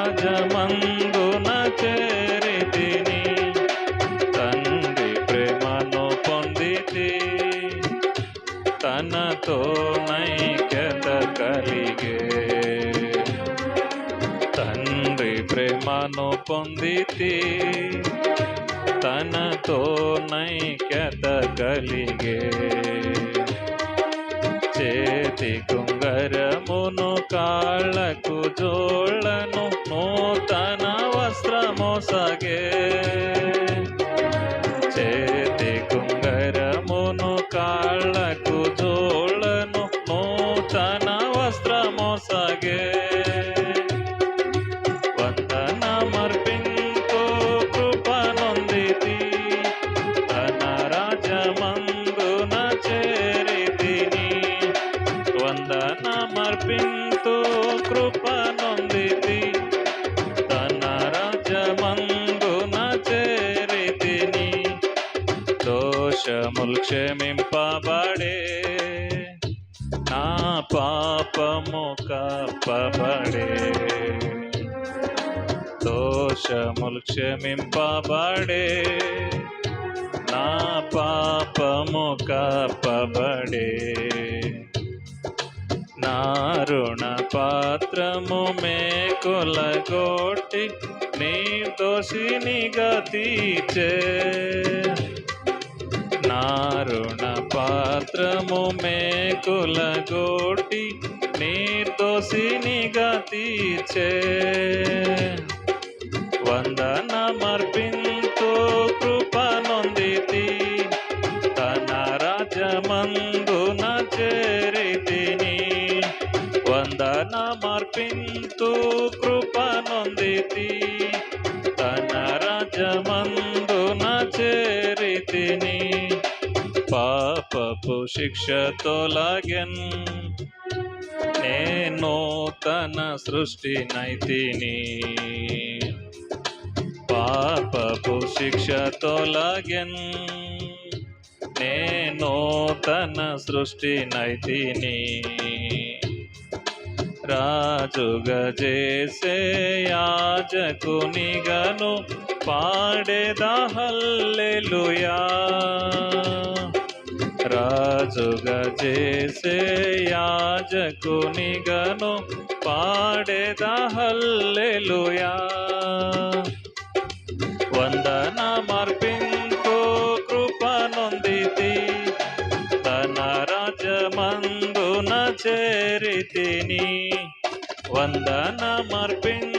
రాజమందున చేరితిని, తండ్రి ప్రేమను పొందితి, తనతో నైక్యత కలిగే. తండ్రి ప్రేమను పొందితి, తనతో నైక్యత కలిగే. చేతి కుంగరమును కాళ్ళకు జోళ్ళను నూతన వస్త్రమొసగే. చేతి కుంగరమును కాళ్ళకు జోళ్ళను నూతన వస్త్రమొసగే. వందనమర్పింతు కృపనొందితి, తన రాజ్యమందున చేరితిని. వందనమర్పింతు కృపనొందితి, తన రాజ్యమందున చేరితిని. దోషముల్ క్షమింపబడే, నా పాపము కప్పబడే. దోషముల్ క్షమింపబడే, నా పాపము కప్పబడే. నా రుణ పాత్రము మేకులగొట్టి నిర్దోషినిగా తీర్చే. నా రుణ పాత్రము మేకులగొట్టి నిర్దోషినిగా తీర్చే. వందనమర్పింతు కృపనొందితి, తన రాజ్యమందున చేరితిని. వందనమర్పింతు కృపనొందితి, తన రాజ్యమందున చేరితిని. పాపపు శిక్ష తొలగెన్, నేను తన సృష్టి నైతిని. పాపపు శిక్ష తొలగెన్, నేను తన సృష్టి నైతిని. రాజుగా చేసే యాజకునిగను పాడేదా హల్లెలూయా. రాజుగా చేసే యాజకునిగను పాడేదా హల్లెలూయా. వందనమర్పింతు కృపనొందితి, తన రాజ్యమందున చేరితిని. వందనమర్పింతు